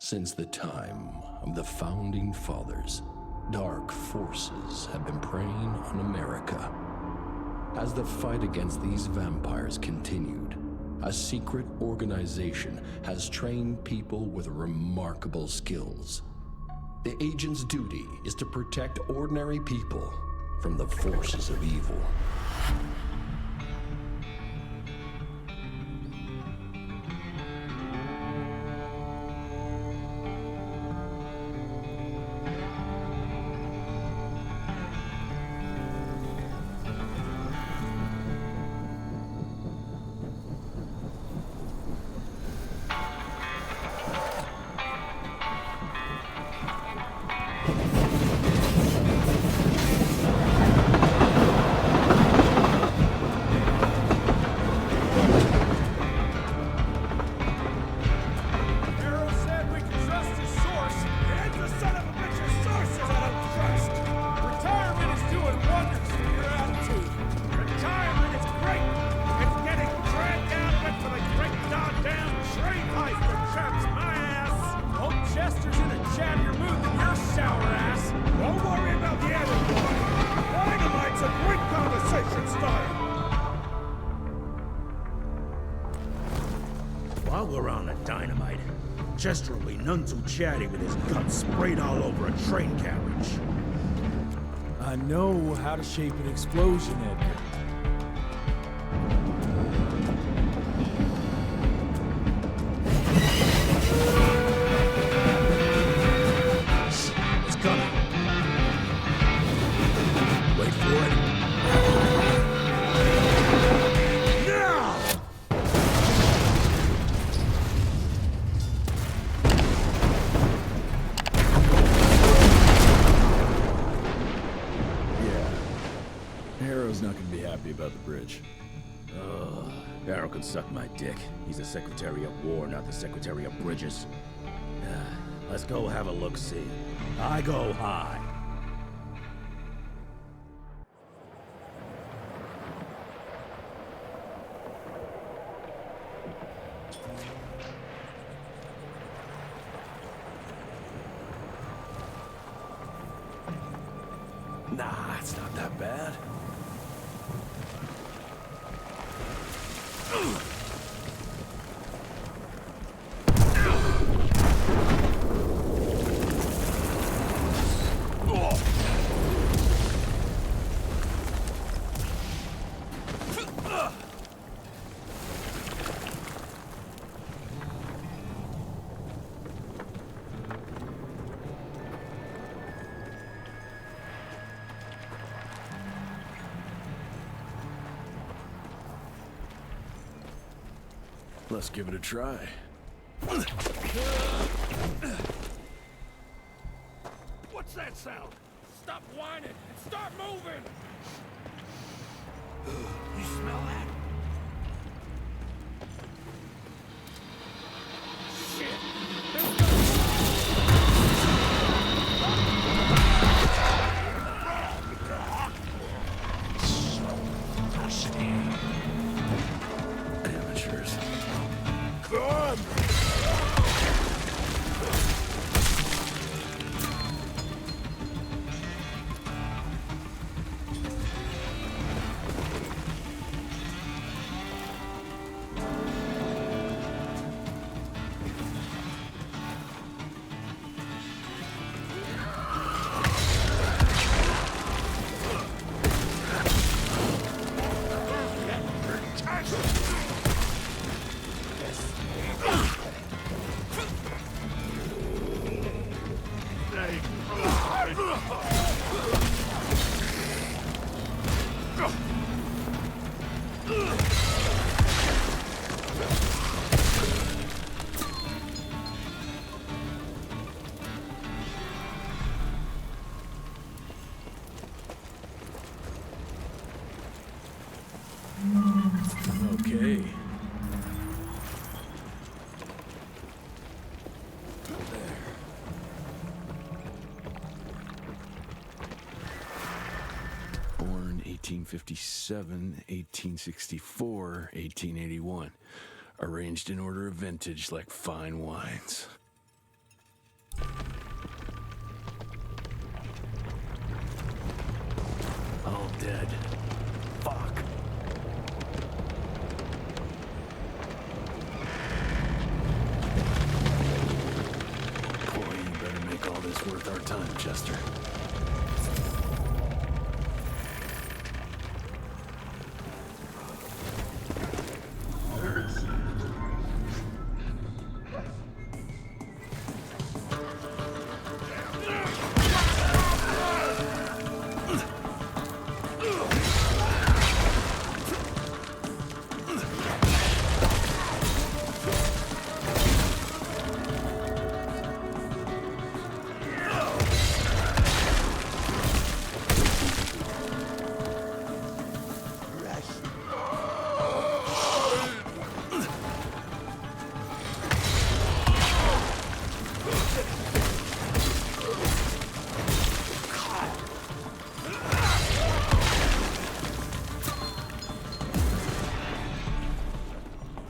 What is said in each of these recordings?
Since the time of the Founding Fathers, dark forces have been preying on America. As the fight against these vampires continued, a secret organization has trained people with remarkable skills. The agent's duty is to protect ordinary people from the forces of evil. While we're on the dynamite, Chester will be none too chatty with his guts sprayed all over a train carriage. I know how to shape an explosion, Edgar. It's coming. Wait for it. Now! Harrow's not gonna be happy about the bridge. Arrow can suck my dick. He's the Secretary of War, not the Secretary of Bridges. Let's go have a look-see. I go high. Nah, it's not that bad. Let's give it a try. What's that sound? Stop whining and start moving! You smell that? Shit! Amateurs. Come! Okay. Born 1857, 1864, 1881. Arranged in order of vintage like fine wines. dead. Fuck. Boy, you better make all this worth our time, Chester.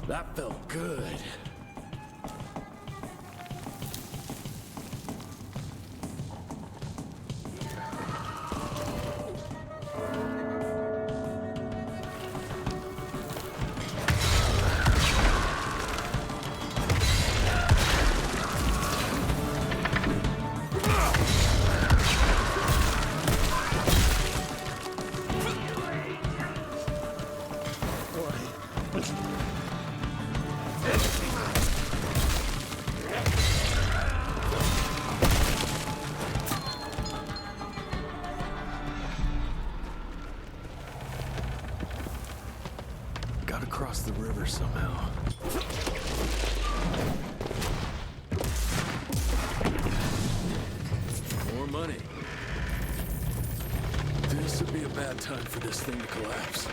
That felt good. Gotta cross the river somehow. More money. This would be a bad time for this thing to collapse.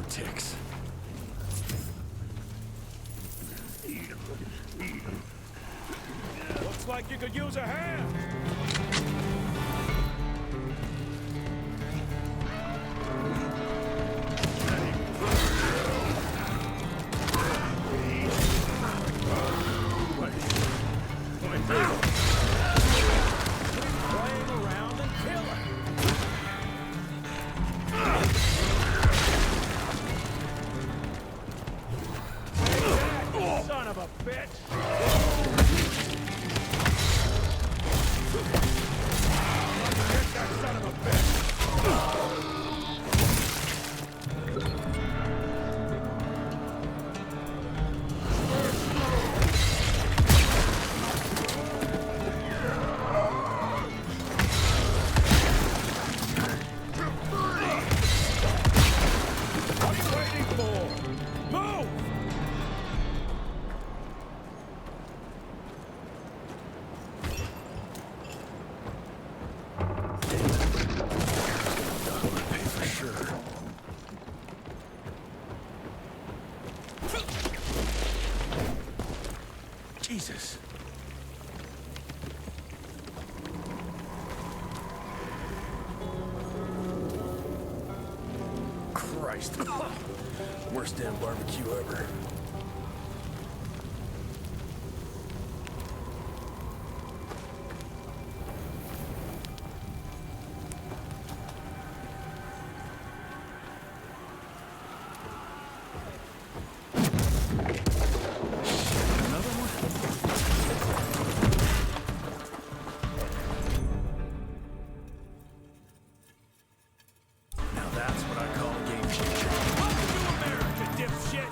Ticks. Looks like you could use a hand. Playing around and killing. Son of a bitch! Get that son of a bitch! What are you waiting for? Move! Jesus. Christ. Worst damn barbecue ever. Now that's what I call a game changer. Welcome to America, dipshit!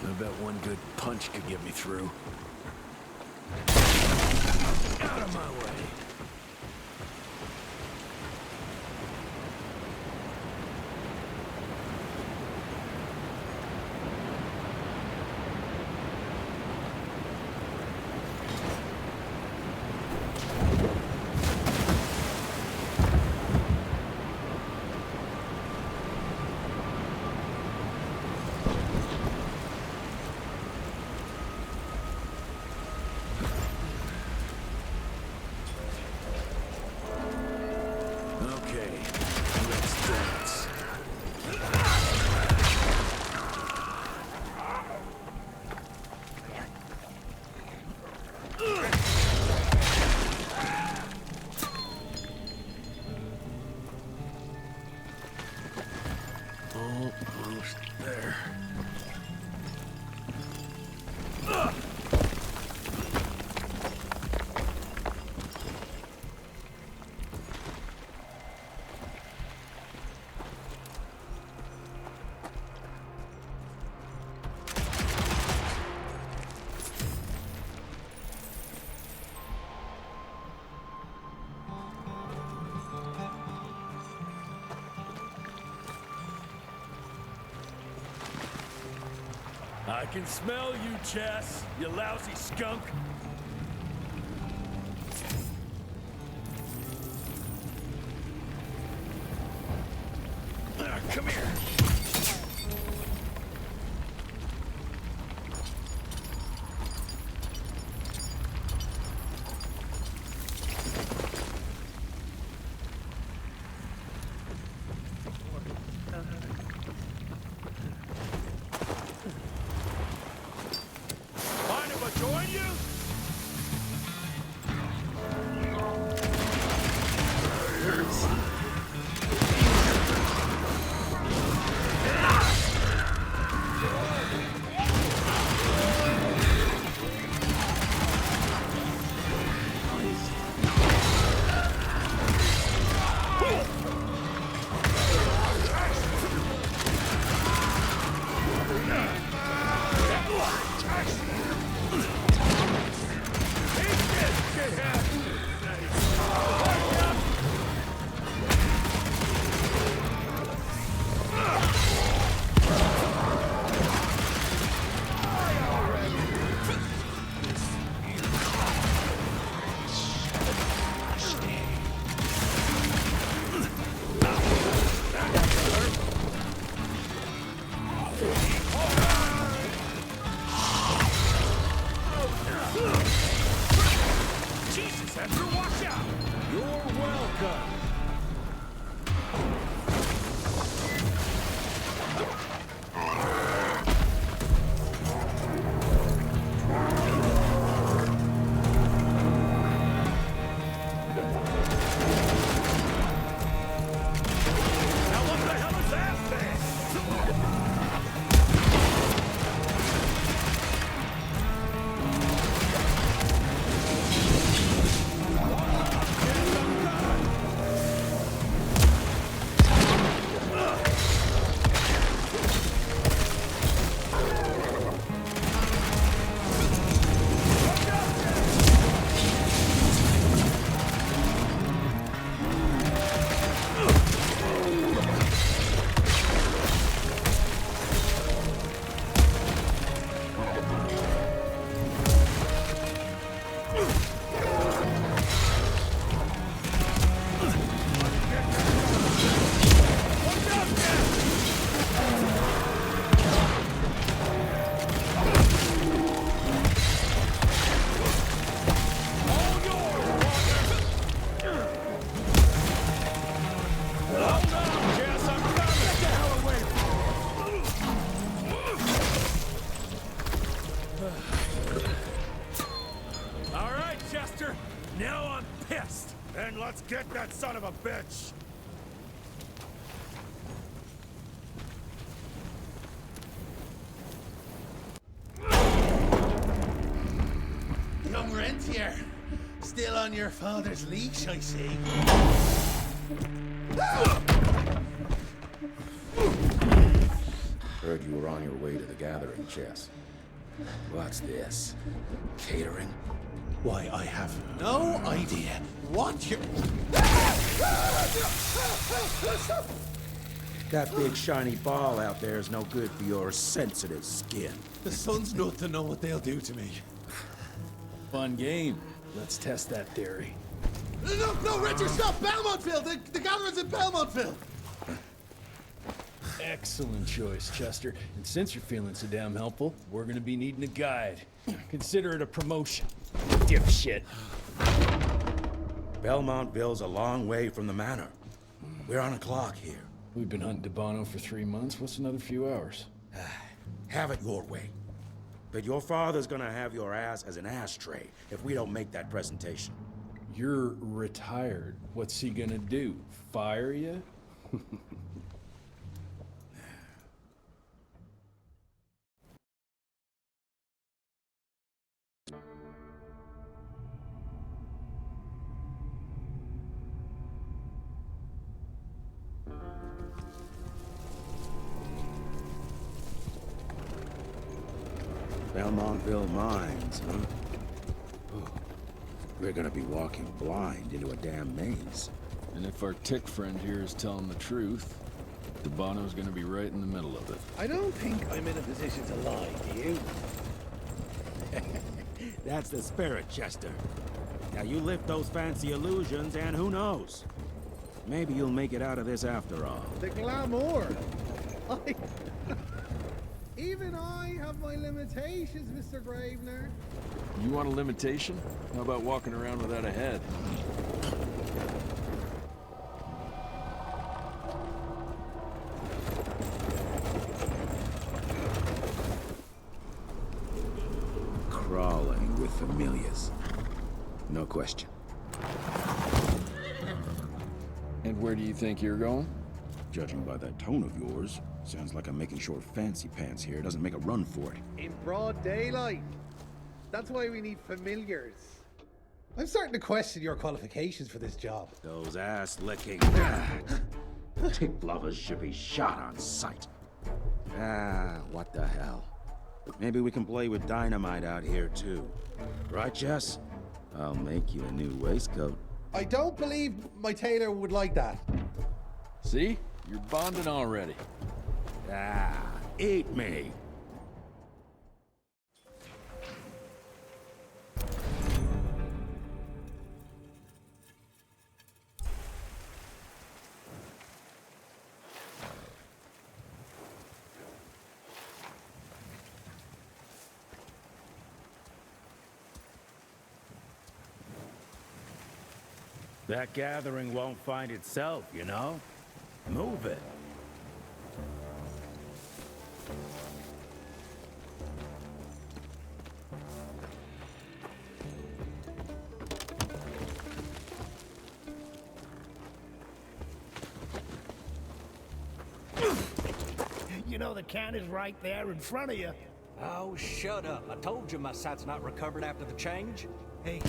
I bet one good punch could get me through. Out of my way. Okay, let's dance. Almost there. I can smell you, Chess, you lousy skunk. Come here. Mind if I join you? Chester, watch out! You're welcome. All right, Chester. Now I'm pissed. Then let's get that son of a bitch! Young Rentier, still on your father's leash, I see. Heard you were on your way to the gathering, Jess. What's this? Catering? Why, I have no idea what you're... That big shiny ball out there is no good for your sensitive skin. The sun's not to know what they'll do to me. Fun game. Let's test that theory. No, Richard, stop! Belmontville! The gathering's in Belmontville! Excellent choice, Chester. And since you're feeling so damn helpful, we're gonna be needing a guide. Consider it a promotion. Dipshit. Belmontville's a long way from the manor. We're on a clock here. We've been hunting DeBono for 3 months. What's another few hours? Have it your way. But your father's gonna have your ass as an ashtray if we don't make that presentation. You're retired. What's he gonna do? Fire you? Belmontville Mines, huh? Oh, we're gonna be walking blind into a damn maze. And if our tick friend here is telling the truth, DeBono's gonna be right in the middle of it. I don't think I'm in a position to lie, do you? That's the spirit, Chester. Now you lift those fancy illusions, and who knows? Maybe you'll make it out of this after all. The glamour. Even I have my limitations, Mr. Gravener. You want a limitation? How about walking around without a head? Crawling with familiars. No question. And where do you think you're going? Judging by that tone of yours, sounds like I'm making short fancy pants here. Doesn't make a run for it. In broad daylight. That's why we need familiars. I'm starting to question your qualifications for this job. Those ass-licking tick lovers should be shot on sight. What the hell? Maybe we can play with dynamite out here, too. Right, Jess? I'll make you a new waistcoat. I don't believe my tailor would like that. See? You're bonding already. Eat me. That gathering won't find itself, you know? Move it. You know the can is right there in front of you. Oh, shut up. I told you my sight's not recovered after the change. Hey,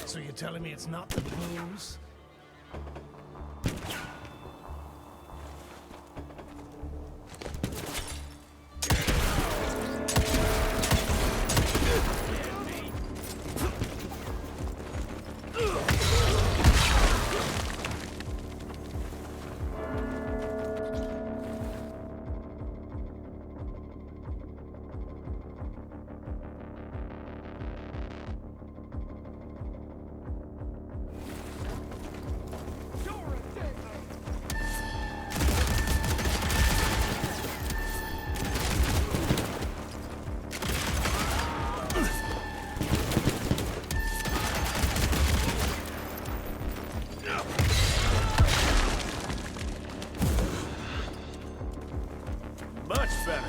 so you're telling me it's not the booze? Much better.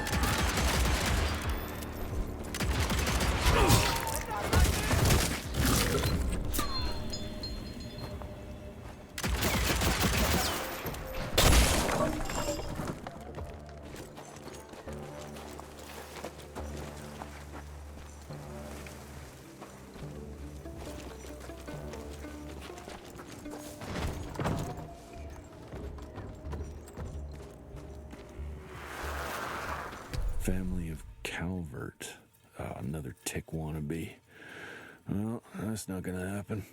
Family of Calvert. Another tick wannabe. Well, that's not gonna happen.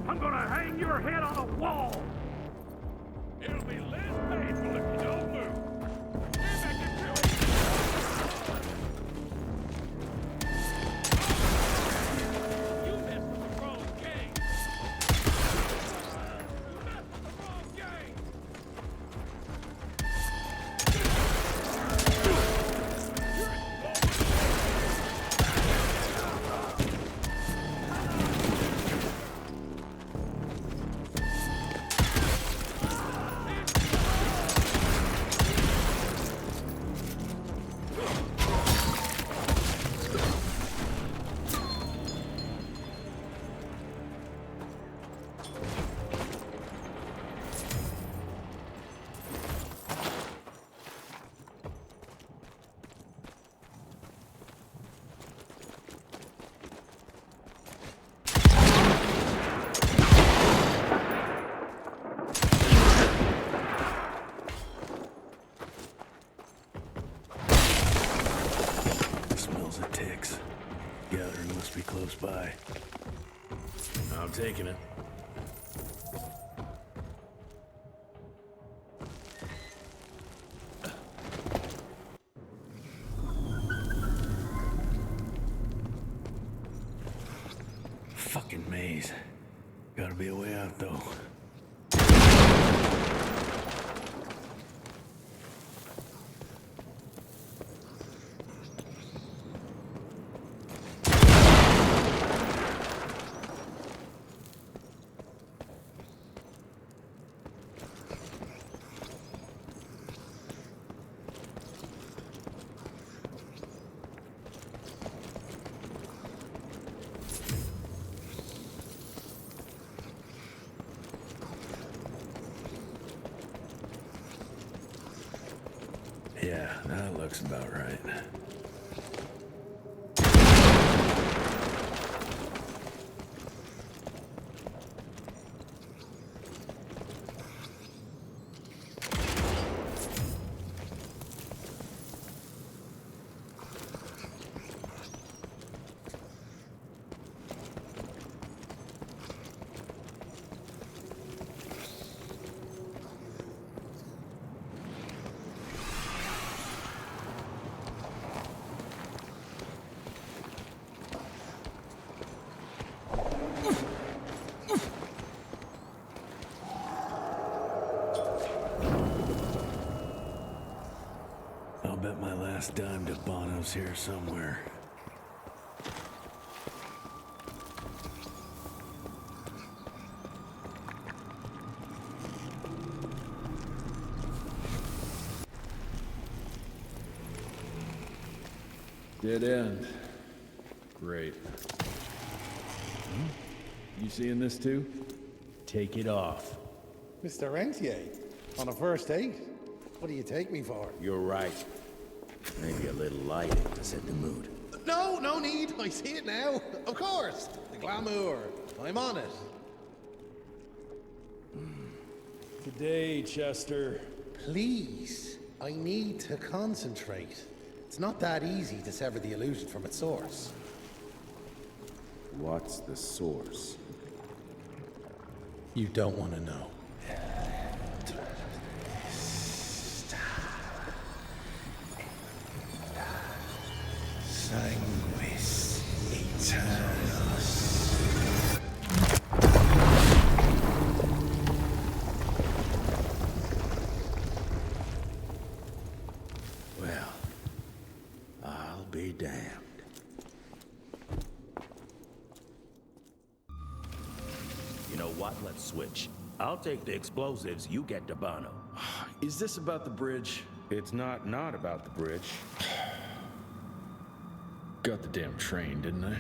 I'm gonna hang your head on a wall! It'll be less painful if you don't move. Get back into it! You messed with the wrong game! You messed with the wrong game! must be close by. I'm taking it. Fucking maze. Gotta be a way out, though. Yeah, that looks about right. I'll bet my last dime to Bono's here somewhere. Dead end. Great. You seeing this too? Take it off. Mr. Rentier, on a first date? What do you take me for? You're right. Maybe a little lighting to set the mood. No, no need. I see it now. Of course. The glamour. I'm on it. Today, Chester. Please, I need to concentrate. It's not that easy to sever the illusion from its source. What's the source? You don't want to know. Sanguis Eternus. Well, I'll be damned. You know what? Let's switch. I'll take the explosives, you get to Bono. Is this about the bridge? It's not about the bridge. Got the damn train, didn't I?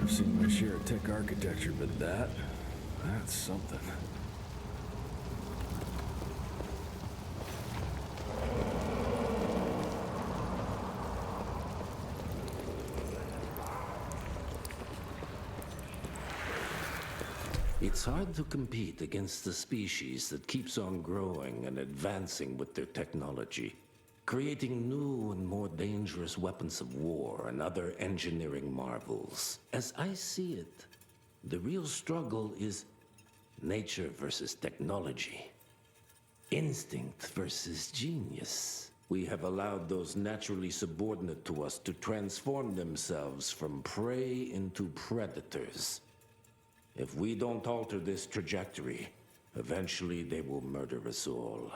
I've seen my share of tech architecture, but that's something. It's hard to compete against a species that keeps on growing and advancing with their technology, creating new and more dangerous weapons of war and other engineering marvels. As I see it, the real struggle is nature versus technology. Instinct versus genius. We have allowed those naturally subordinate to us to transform themselves from prey into predators. If we don't alter this trajectory, eventually they will murder us all.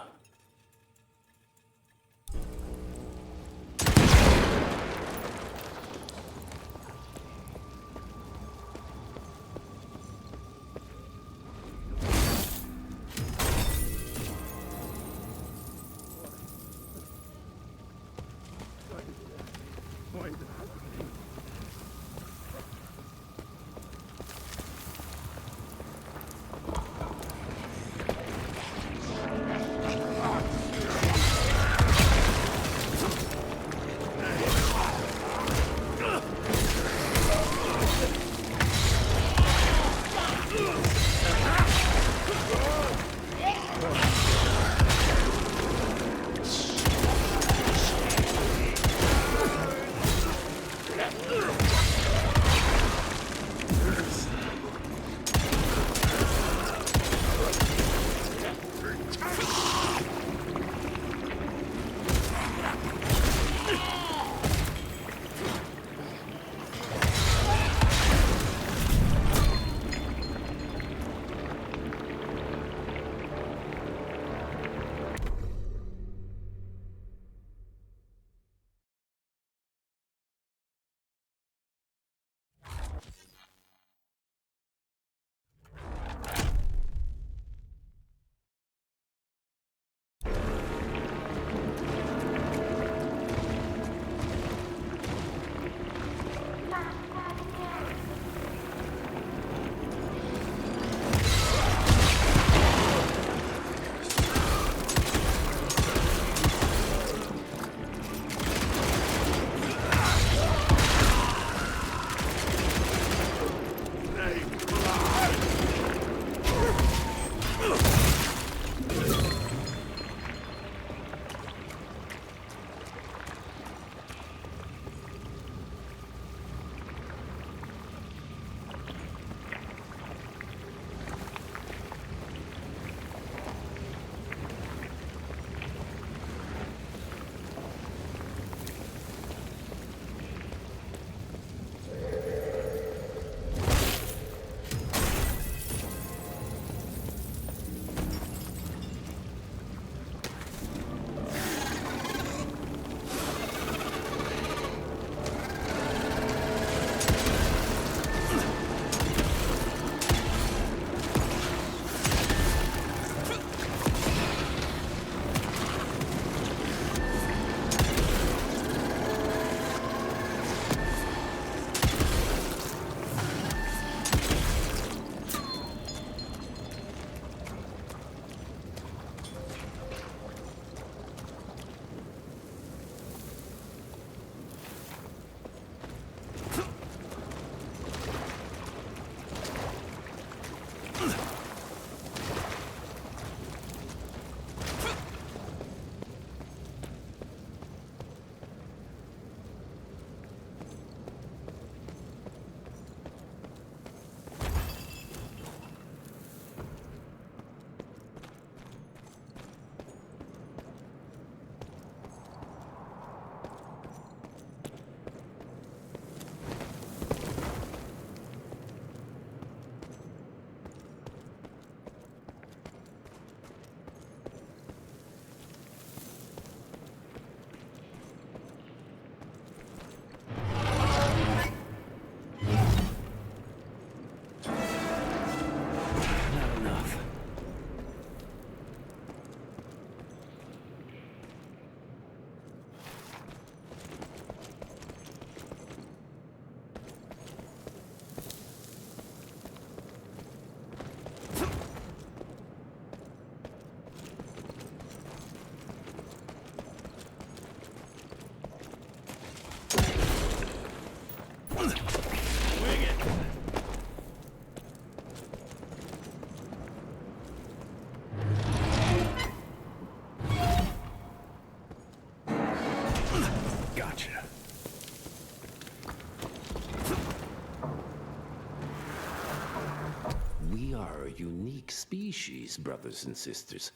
unique species, brothers and sisters.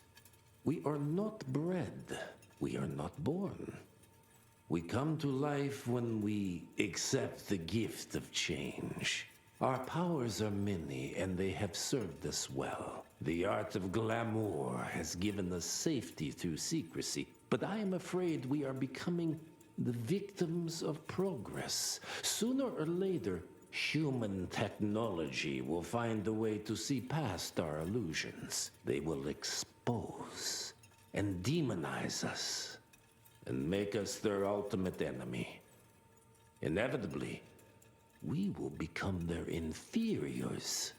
We are not bred. We are not born. We come to life when we accept the gift of change. Our powers are many, and they have served us well. The art of glamour has given us safety through secrecy, but I am afraid we are becoming the victims of progress. Sooner or later, human technology will find a way to see past our illusions. They will expose and demonize us and make us their ultimate enemy. Inevitably, we will become their inferiors.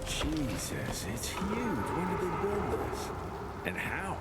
Jesus, it's huge. When did they build this? And how?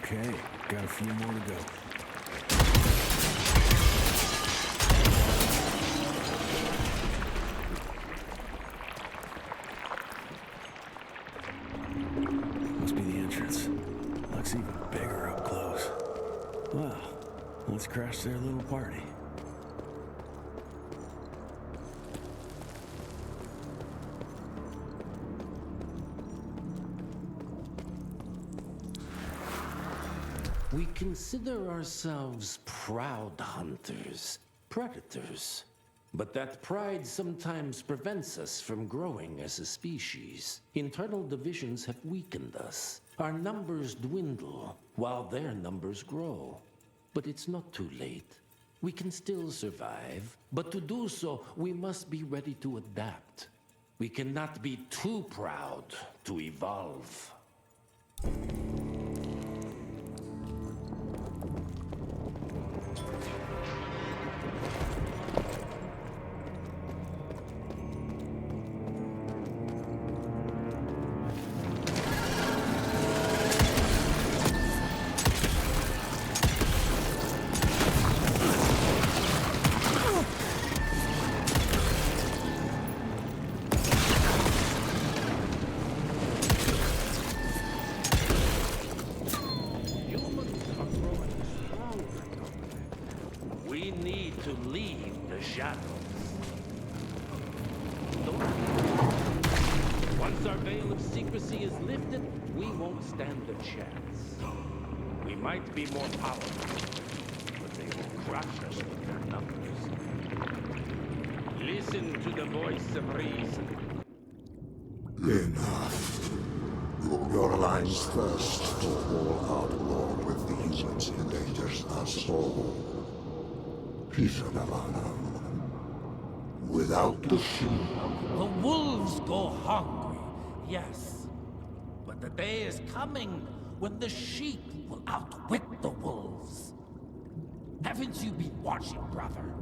Okay, got a few more to go. Must be the entrance. Looks even bigger up close. Well, let's crash their little party. We consider ourselves proud hunters, predators. But that pride sometimes prevents us from growing as a species. Internal divisions have weakened us. Our numbers dwindle while their numbers grow. But it's not too late. We can still survive, but to do so, we must be ready to adapt. We cannot be too proud to evolve. We need to leave the shadows. Once our veil of secrecy is lifted, we won't stand a chance. We might be more powerful, but they will crush us with their numbers. Listen to the voice of reason. Enough. Your line's thirst for all outlaw with the humans endangers us all. Peter Navana. Without the sheep. The wolves go hungry, yes. But the day is coming when the sheep will outwit the wolves. Haven't you been watching, brother?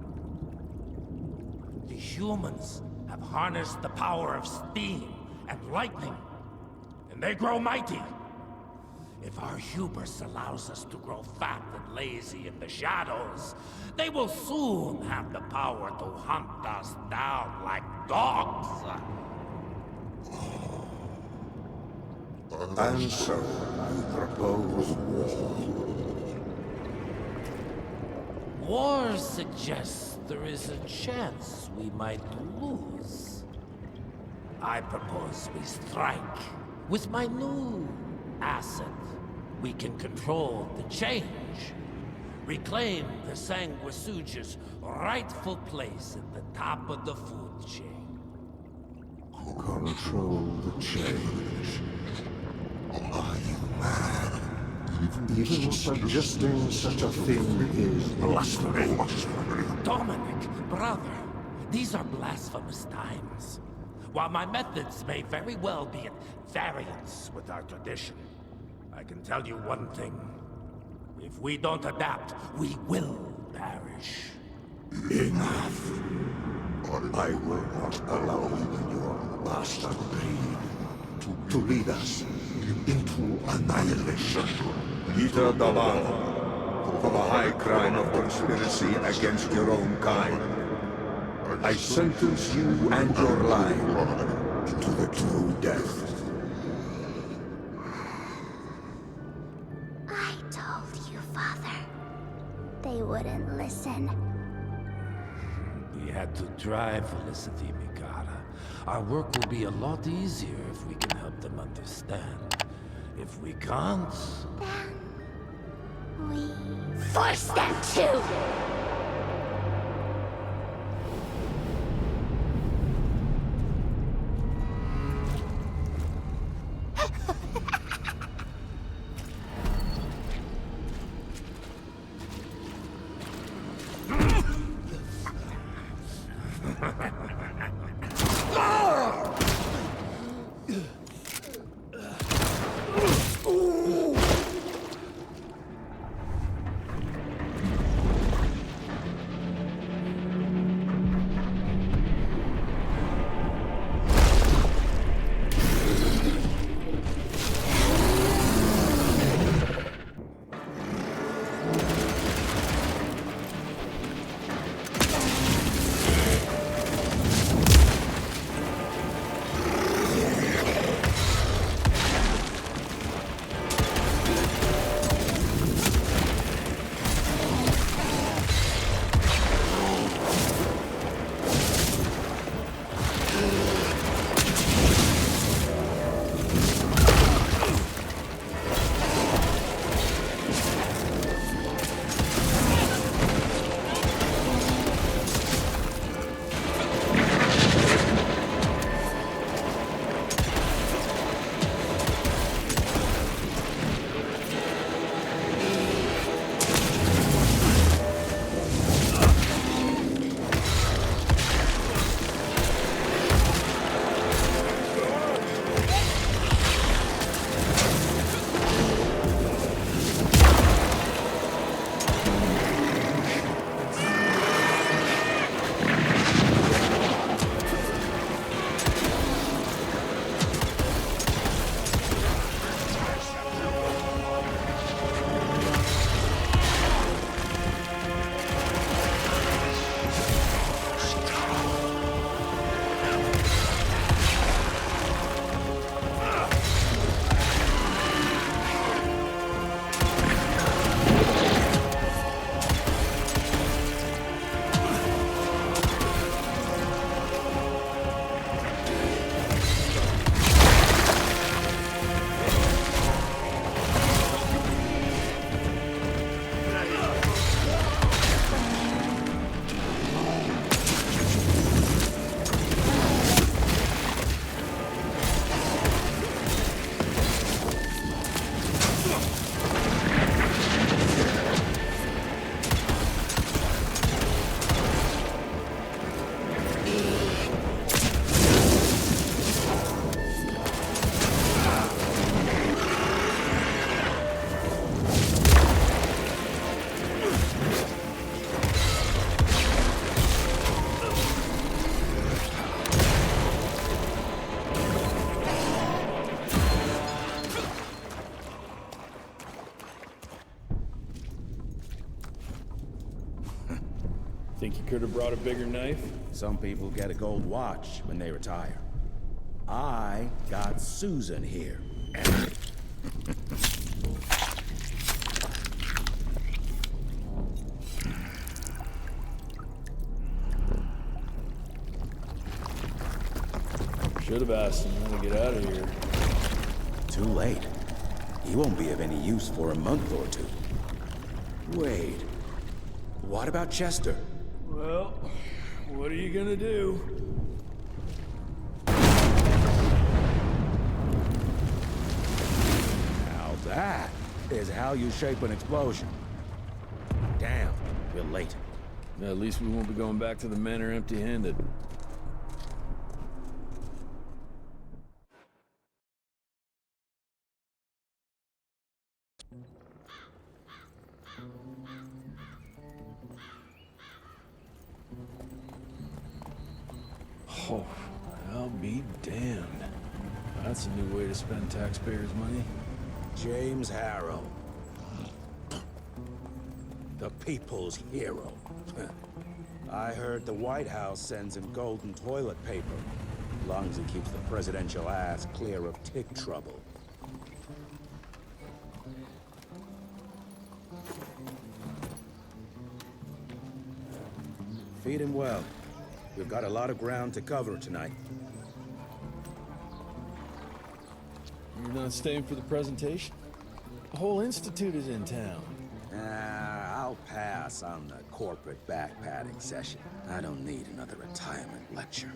The humans have harnessed the power of steam and lightning, and they grow mighty. If our hubris allows us to grow fat and lazy in the shadows, they will soon have the power to hunt us down like dogs. And so, you propose war. War suggests there is a chance we might lose. I propose we strike. With my new asset, we can control the change. Reclaim the Sanguisuja's rightful place at the top of the food chain. Control the change. Are you mad? Even suggesting such a thing is blasphemy. Dominic, brother, these are blasphemous times. While my methods may very well be at variance with our tradition, I can tell you one thing. If we don't adapt, we will perish. Enough. I will not allow you and your bastard breed to lead us into annihilation. Peter Davana, for the high crime of conspiracy against your own kind, I sentence you and your line to the true death. I told you, Father. They wouldn't listen. We had to try, Felicity Mikata. Our work will be a lot easier if we can help them understand. If we can't... Then... we... force them to! Think you could have brought a bigger knife? Some people get a gold watch when they retire. I got Susan here. Should have asked him how to get out of here. Too late. He won't be of any use for a month or two. Wait. What about Chester? Well, what are you gonna do? Now that is how you shape an explosion. Damn, we're late. At least we won't be going back to the manor empty-handed. Oh, I'll be damned. That's a new way to spend taxpayers' money. James Harrow. The people's hero. I heard the White House sends him golden toilet paper. As long as he keeps the presidential ass clear of tick trouble. Feed him well. We've got a lot of ground to cover tonight. You're not staying for the presentation? The whole institute is in town. I'll pass on the corporate backpatting session. I don't need another retirement lecture.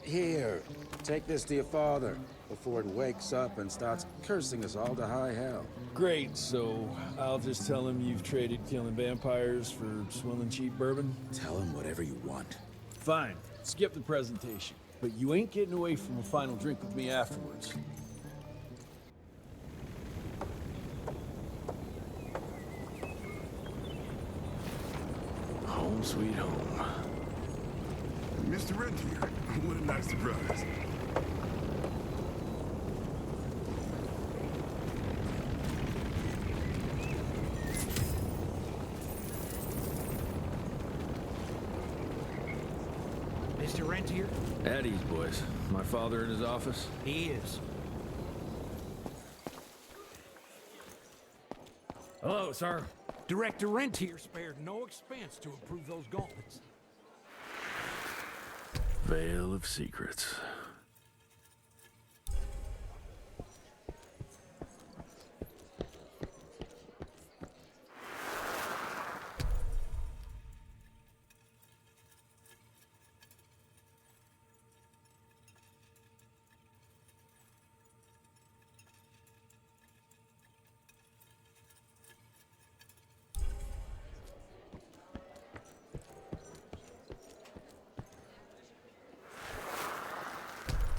Here, take this to your father before it wakes up and starts cursing us all to high hell. Great, so I'll just tell him you've traded killing vampires for swilling cheap bourbon? Tell him whatever you want. Fine, skip the presentation. But you ain't getting away from a final drink with me afterwards. Home sweet home. Mr. Rentier, what a nice surprise. Mr. Rentier? At ease, boys. My father in his office? He is. Hello, sir. Director Rentier spared no expense to approve those gauntlets. Veil of Secrets.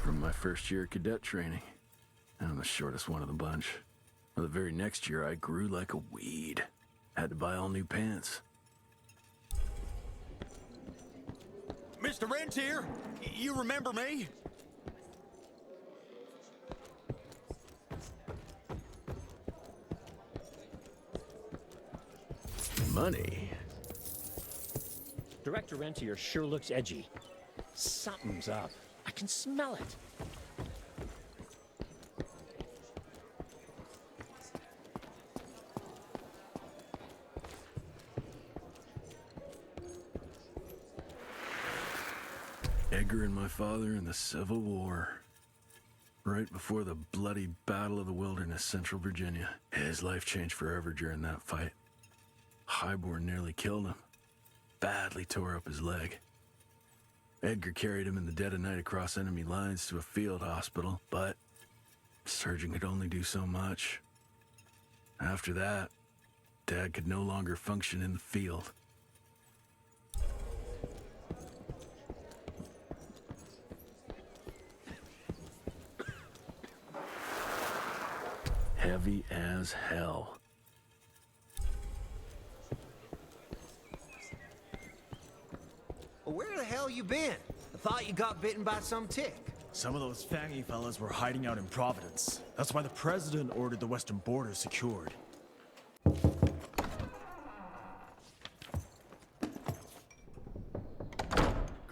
From my first year of cadet training. I'm the shortest one of the bunch. Well, the very next year, I grew like a weed. Had to buy all new pants. Mr. Rentier, you remember me? Money? Director Rentier sure looks edgy. Something's up. I can smell it. Edgar and my father in the Civil War. Right before the bloody Battle of the Wilderness, Central Virginia. His life changed forever during that fight. Highborn nearly killed him. Badly tore up his leg. Edgar carried him in the dead of night across enemy lines to a field hospital, but the surgeon could only do so much. After that, Dad could no longer function in the field. Heavy as hell. Where the hell you been? I thought you got bitten by some tick. Some of those fangy fellas were hiding out in Providence. That's why the president ordered the western border secured.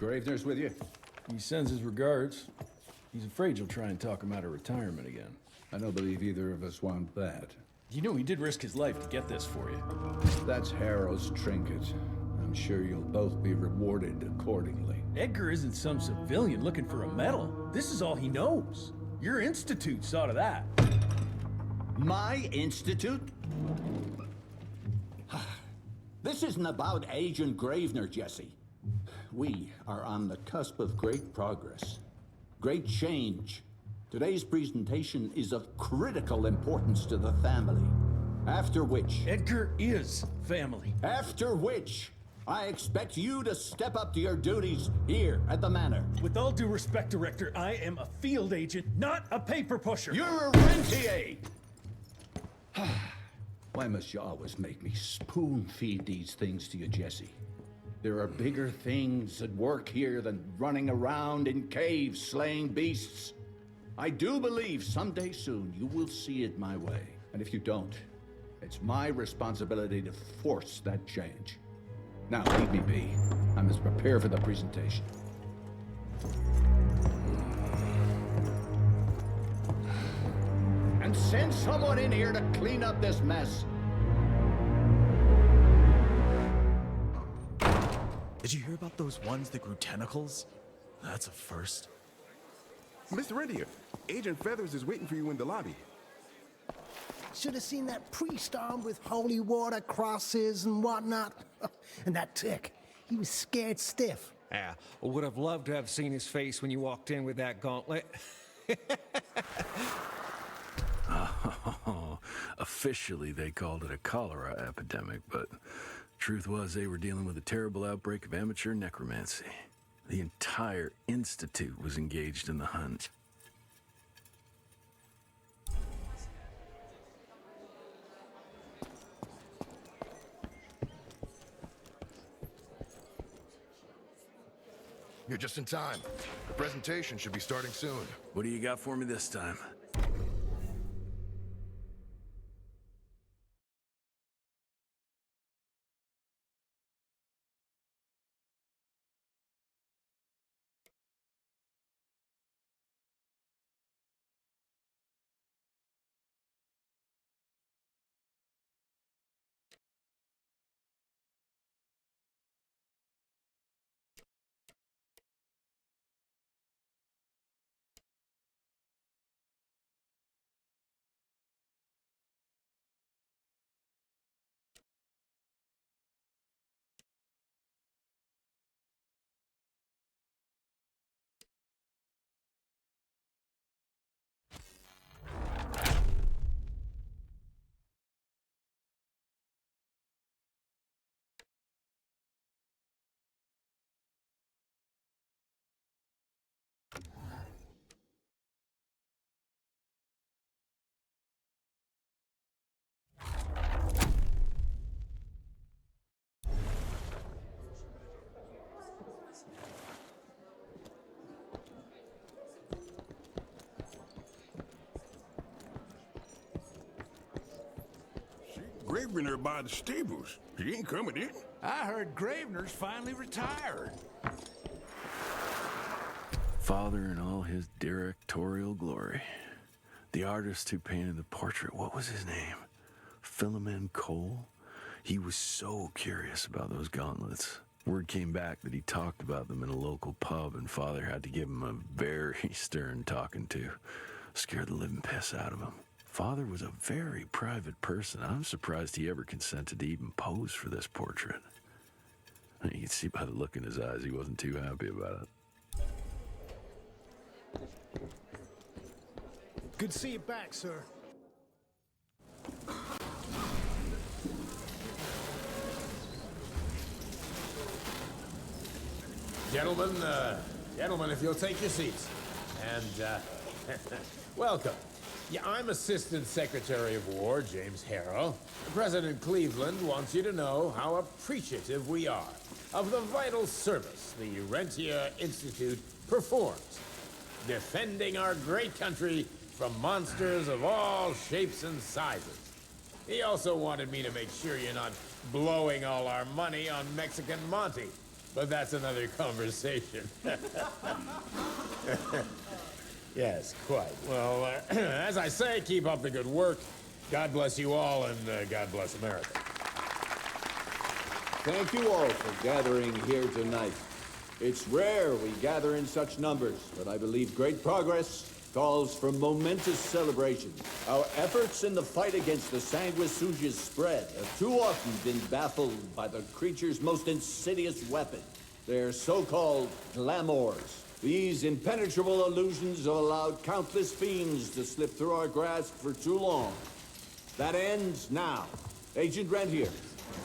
Gravener's with you? He sends his regards. He's afraid you'll try and talk him out of retirement again. I don't believe either of us want that. You know he did risk his life to get this for you. That's Harrow's trinket. I'm sure you'll both be rewarded accordingly. Edgar isn't some civilian looking for a medal. This is all he knows. Your institute saw to that. My institute? This isn't about Agent Gravener, Jesse. We are on the cusp of great progress, great change. Today's presentation is of critical importance to the family. After which... Edgar is family. After which, I expect you to step up to your duties here at the Manor. With all due respect, Director, I am a field agent, not a paper pusher. You're a rentier! Why must you always make me spoon-feed these things to you, Jesse? There are bigger things at work here than running around in caves slaying beasts. I do believe someday soon you will see it my way. And if you don't, it's my responsibility to force that change. Now, leave me be. I must prepare for the presentation. And send someone in here to clean up this mess. Did you hear about those ones that grew tentacles? That's a first. Mr. Rentier, Agent Feathers is waiting for you in the lobby. Should have seen that priest armed with holy water, crosses, and whatnot. And that tick, he was scared stiff. Yeah, I would have loved to have seen his face when you walked in with that gauntlet. Oh, officially they called it a cholera epidemic, but truth was they were dealing with a terrible outbreak of amateur necromancy. The entire institute was engaged in the hunt. You're just in time. The presentation should be starting soon. What do you got for me this time? Gravener by the stables. He ain't coming in. I heard Gravener's finally retired. Father in all his directorial glory. The artist who painted the portrait, what was his name? Philomen Cole? He was so curious about those gauntlets. Word came back that he talked about them in a local pub, and Father had to give him a very stern talking to. Scared the living piss out of him. Father was a very private person. I'm surprised he ever consented to even pose for this portrait. You can see by the look in his eyes he wasn't too happy about it. Good to see you back, sir. Gentlemen, if you'll take your seats. And, welcome. Yeah, I'm Assistant Secretary of War, James Harrow. President Cleveland wants you to know how appreciative we are of the vital service the Rentier Institute performs, defending our great country from monsters of all shapes and sizes. He also wanted me to make sure you're not blowing all our money on Mexican Monty. but that's another conversation. Yes, quite. Well, as I say, keep up the good work. God bless you all, and God bless America. Thank you all for gathering here tonight. It's rare we gather in such numbers, but I believe great progress calls for momentous celebration. Our efforts in the fight against the sanguisuga's spread have too often been baffled by the creature's most insidious weapon, their so-called glamours. These impenetrable illusions have allowed countless fiends to slip through our grasp for too long. That ends now. Agent Rentier,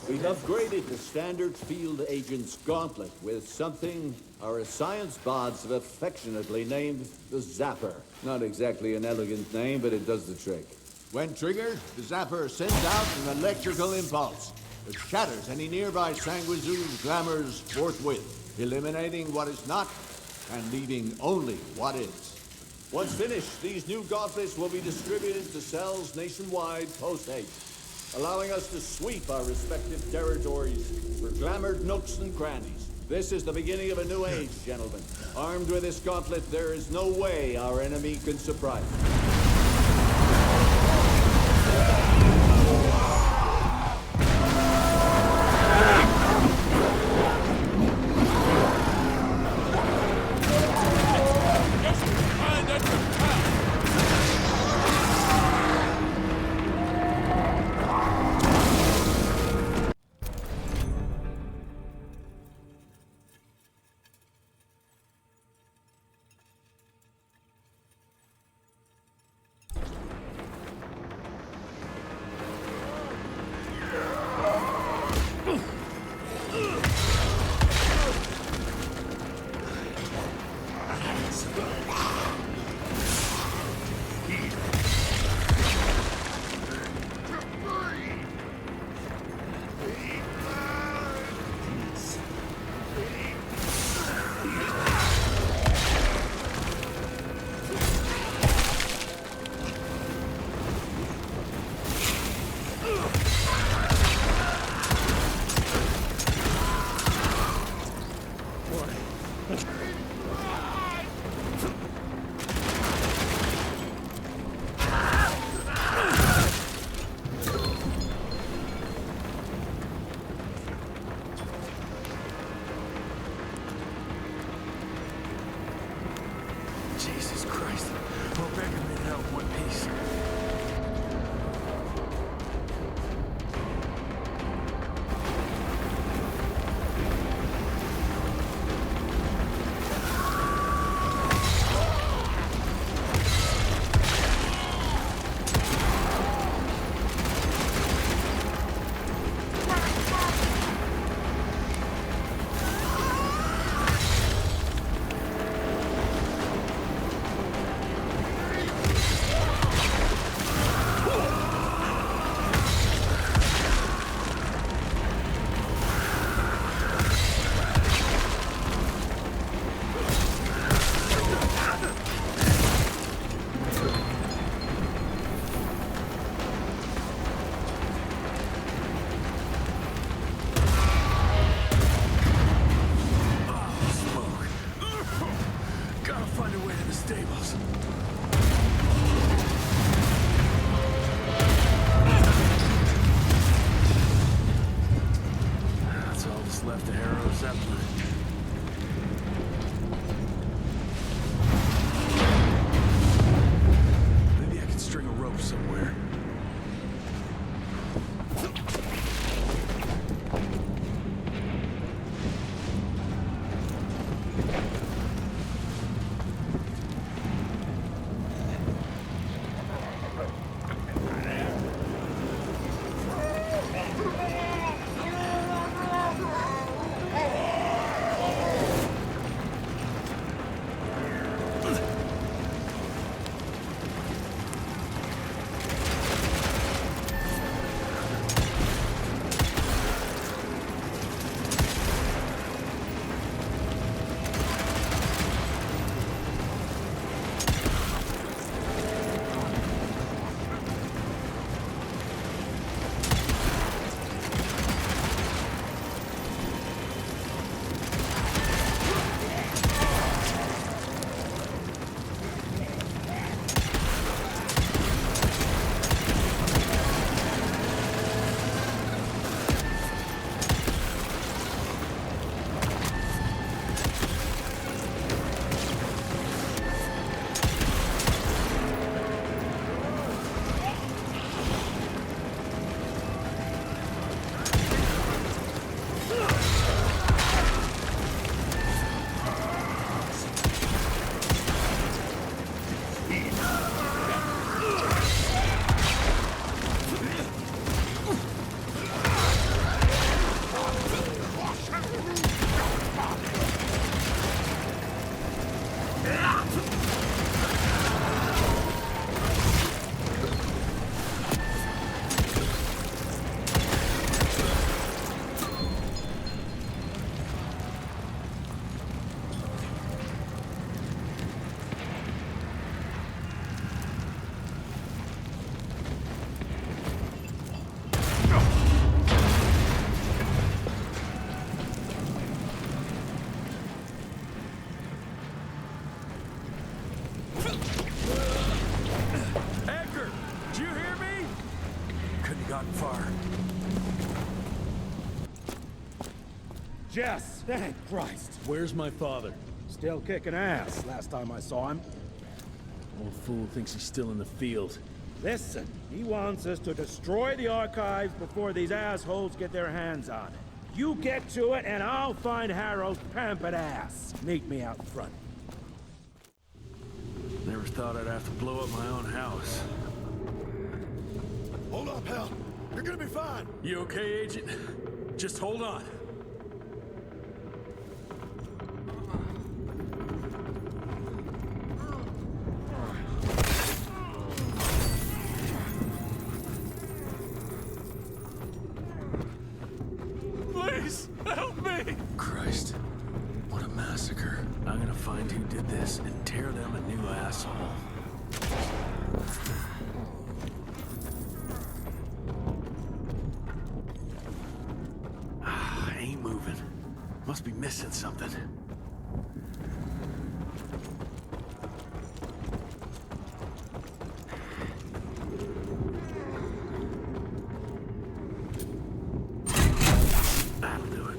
we've upgraded the standard field agent's gauntlet with something our science bots have affectionately named the Zapper. Not exactly an elegant name, but it does the trick. When triggered, the Zapper sends out an electrical impulse that shatters any nearby sanguisuga's glamours forthwith, eliminating what is not and leaving only what is. Once finished, these new gauntlets will be distributed to cells nationwide post-haste, allowing us to sweep our respective territories for glamored nooks and crannies. This is the beginning of a new age, gentlemen. Armed with this gauntlet, there is no way our enemy can surprise us. gotten far. Jess, thank Christ. Where's my father? Still kicking ass last time I saw him. Old fool thinks he's still in the field. Listen, he wants us to destroy the archives before these assholes get their hands on it. You get to it, and I'll find Harrow's pampered ass. Meet me out front. Never thought I'd have to blow up my own house. Hold up, Hal. You're gonna be fine. You okay, Agent? Just hold on. Please, help me! Christ, what a massacre. I'm gonna find who did this and tear them a new asshole. Ain't moving. Must be missing something. That'll do it.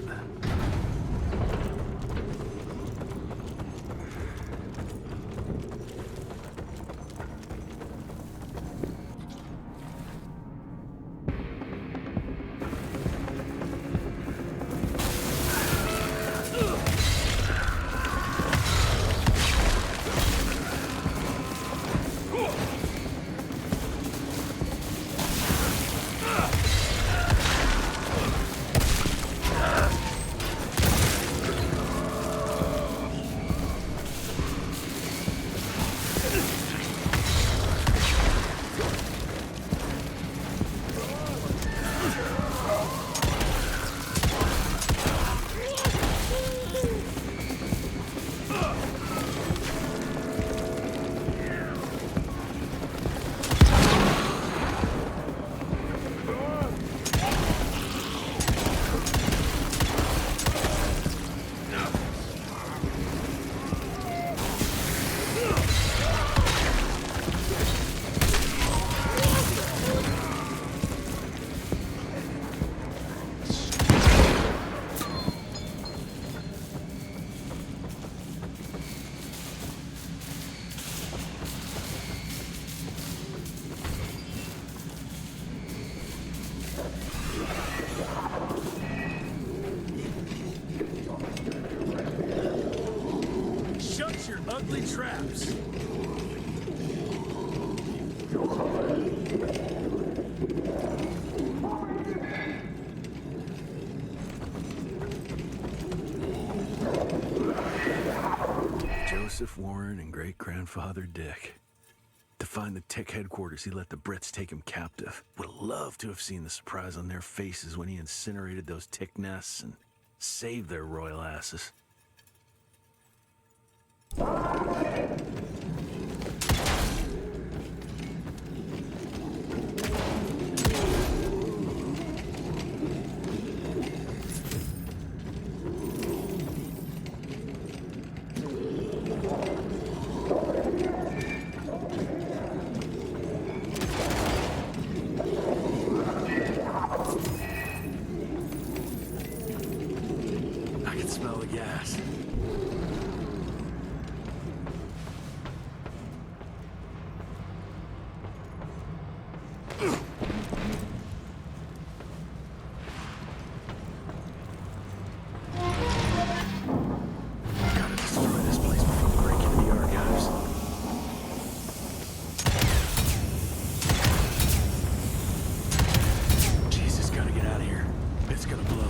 Shut your ugly traps! Joseph Warren and great-grandfather Dick. To find the Tick headquarters, he let the Brits take him captive. Would have loved to have seen the surprise on their faces when he incinerated those Tick nests and saved their royal asses. I can smell the gas. Gotta destroy this place before we break into the archives. Jesus, gotta get out of here. It's gonna blow.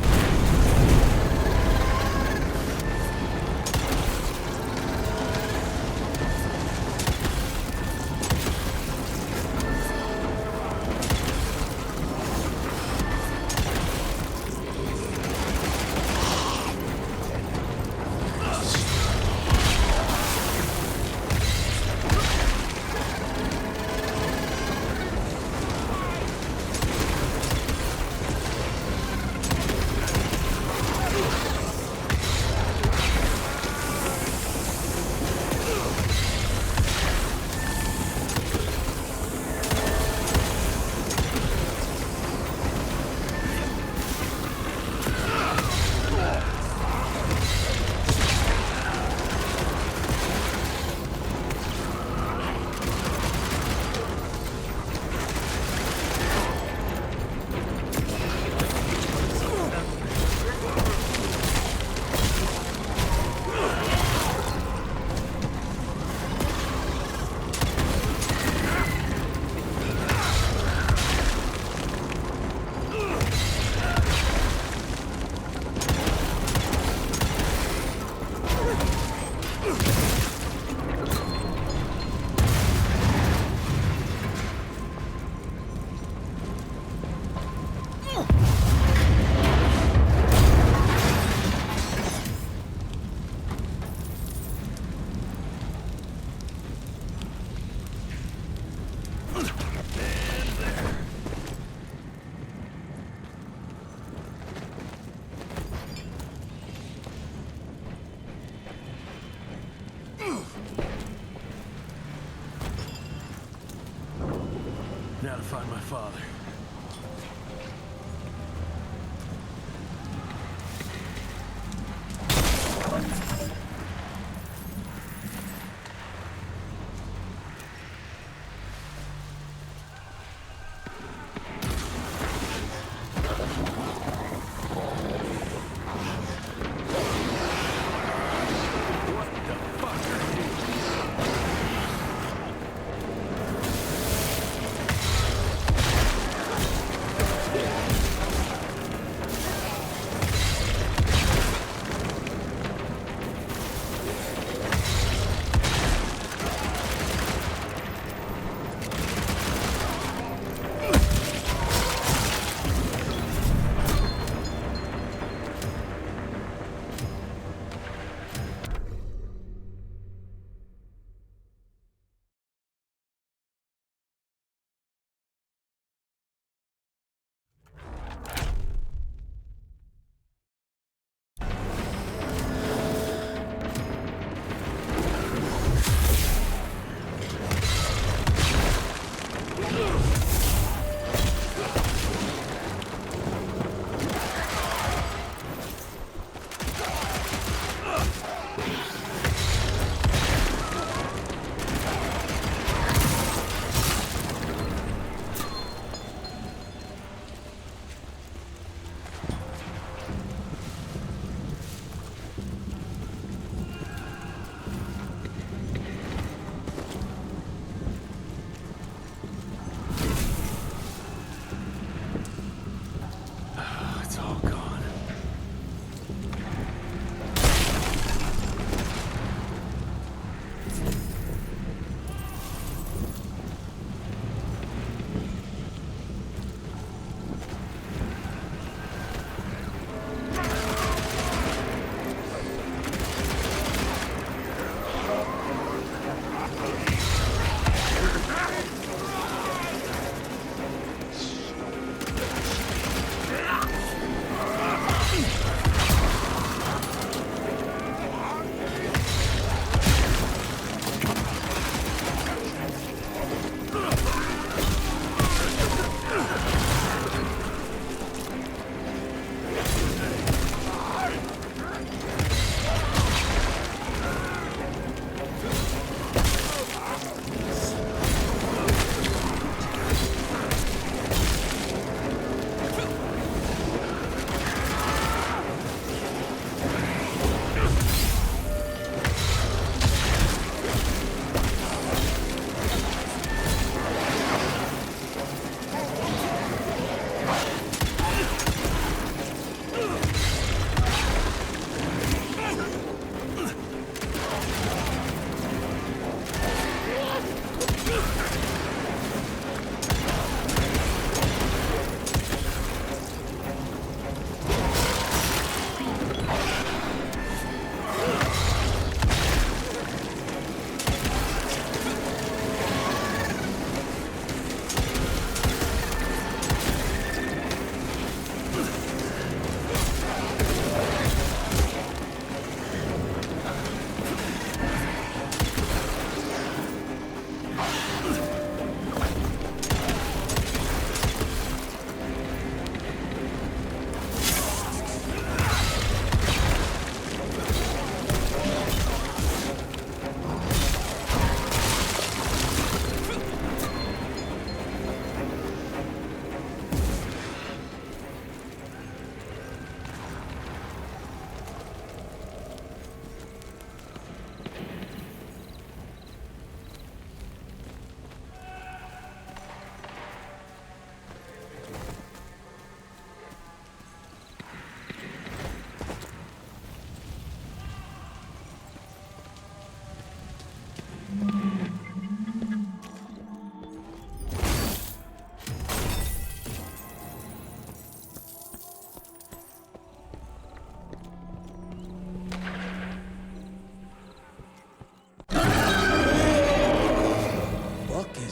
me how to find my father.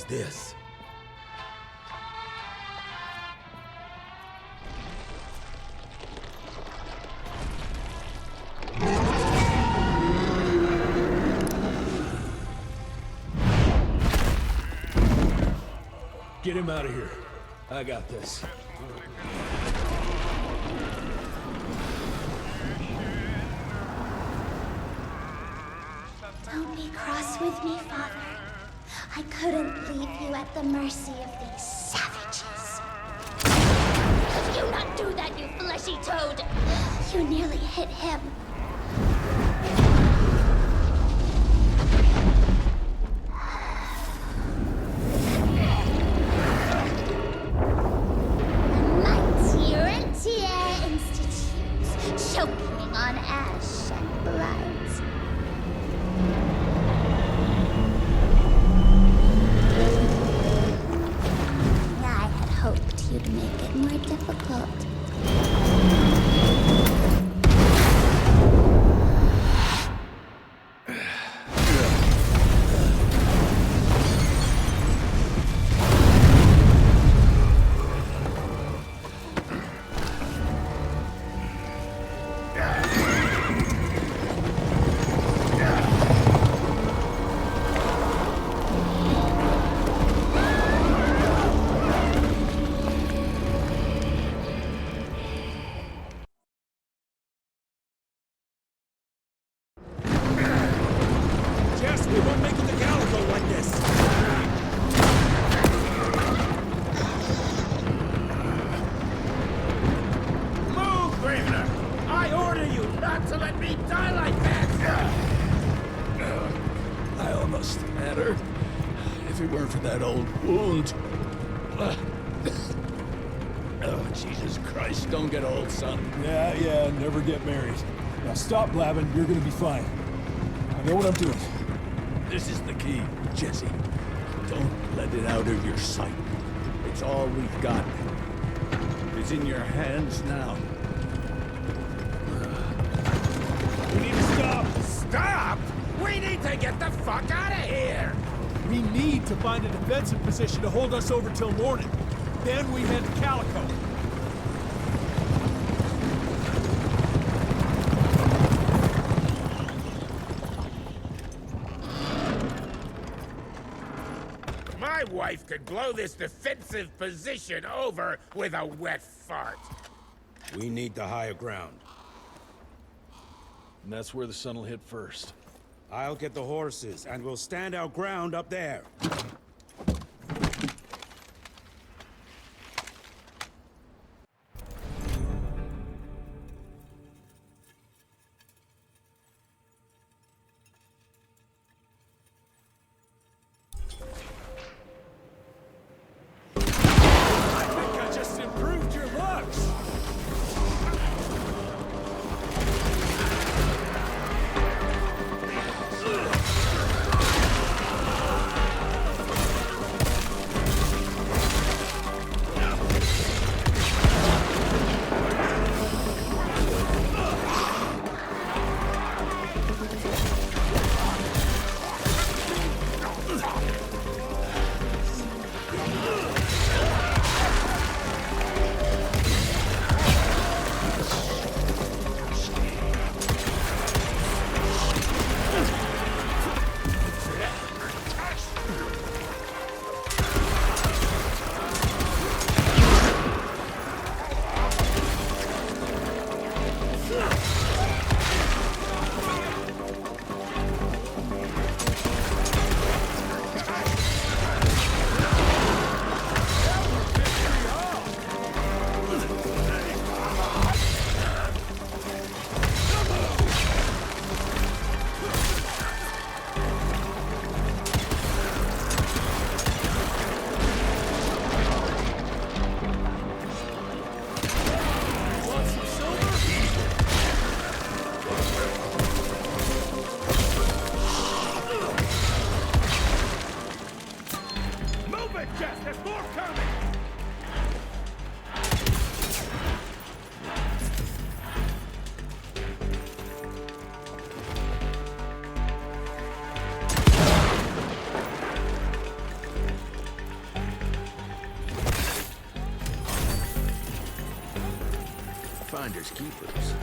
this? Get him out of here. I got this. Don't be cross with me, Father. I couldn't leave you at the mercy of these savages. Could you not do that, you fleshy toad? You nearly hit him. Mighty Rentier Institute, choking on ash and blood. I had hoped you'd make it more difficult. Jess, we won't make it to Calico like this. Move, Gravener! I order you not to let me die like that! I almost had her. If it weren't for that old wound. Oh, Jesus Christ, don't get old, son. Yeah, never get married. Now stop blabbing, you're gonna be fine. I know what I'm doing. This is the key, Jesse. Don't let it out of your sight. It's all we've got. It's in your hands now. We need to stop! Stop! We need to get the fuck out of here! We need to find a defensive position to hold us over till morning. Then we head to Calico. My wife could blow this defensive position over with a wet fart. We need the higher ground. And that's where the sun will hit first. I'll get the horses, and we'll stand our ground up there. I think I just improved your looks! Finders keepers.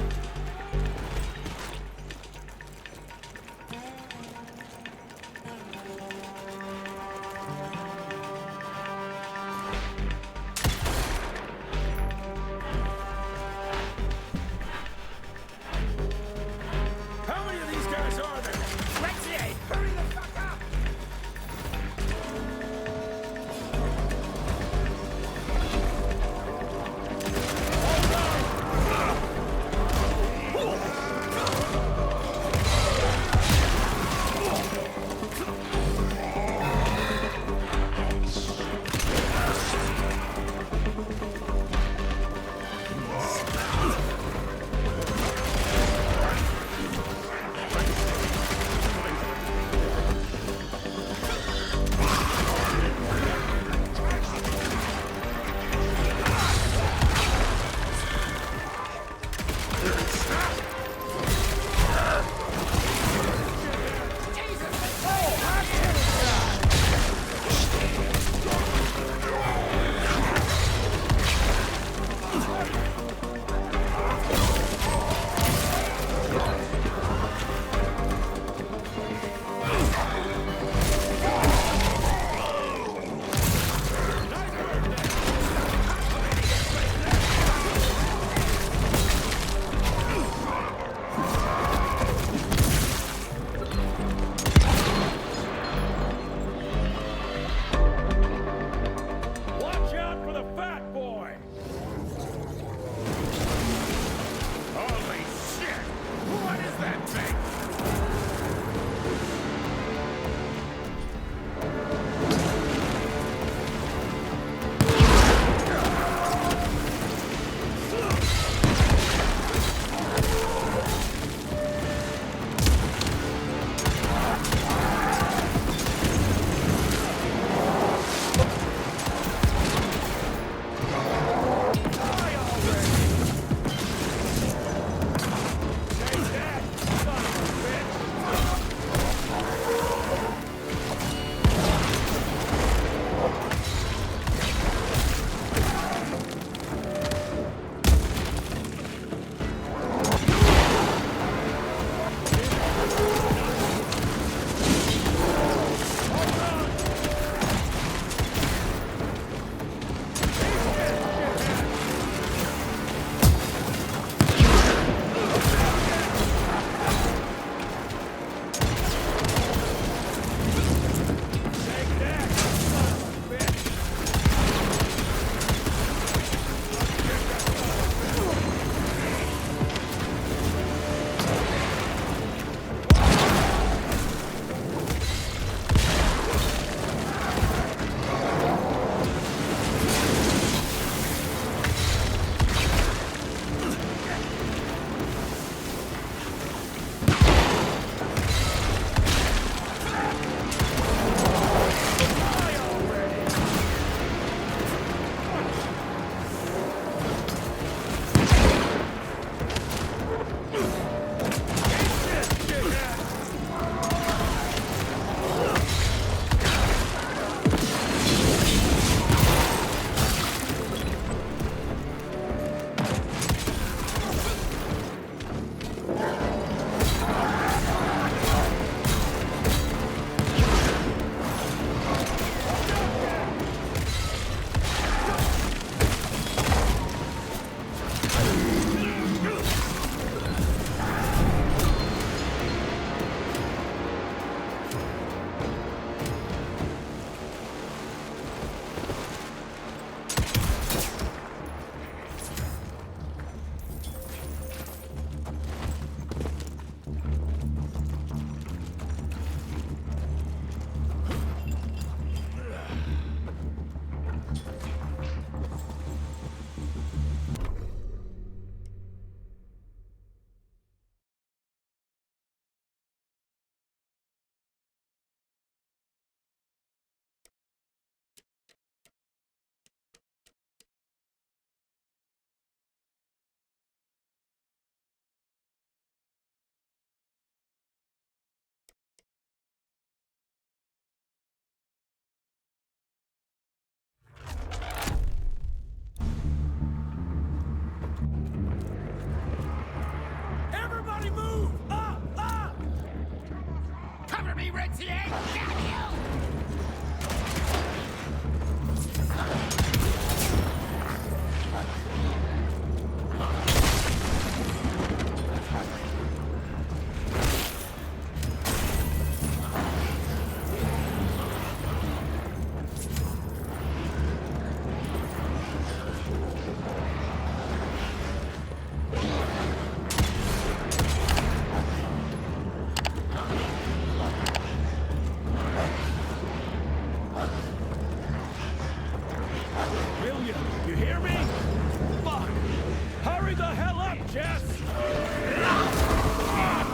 Hurry the hell up, Jess! Oh,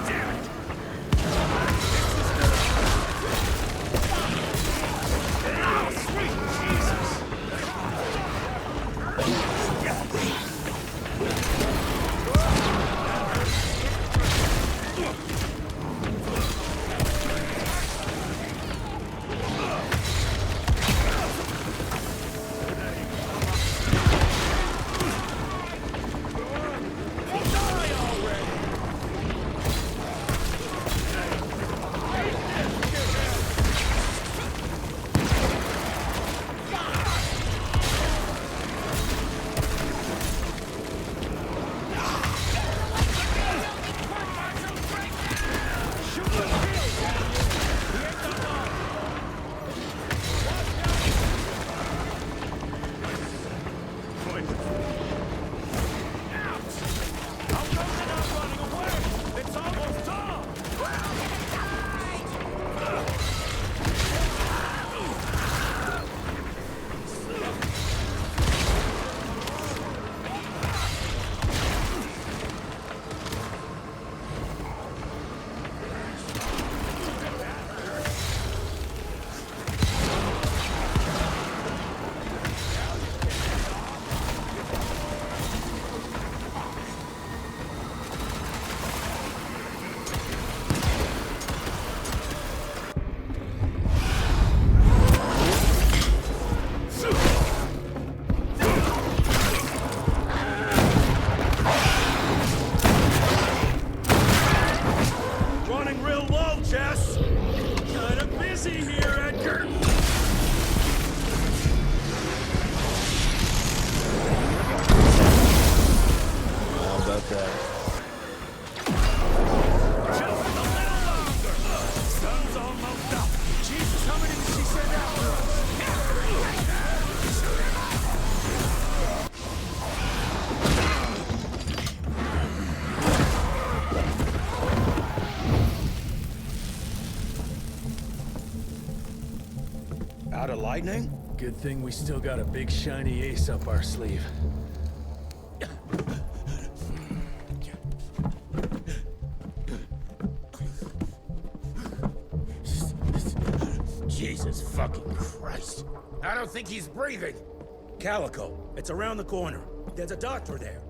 damn it! Oh, sweet Jesus! Running real low, Jess! Kinda busy here, Edgar! How about that? Just a little longer! Sun's almost up! Jesus, how many did she send out for us? Out of lightning? Good thing we still got a big shiny ace up our sleeve. Jesus fucking Christ. I don't think he's breathing. Calico, it's around the corner. There's a doctor there.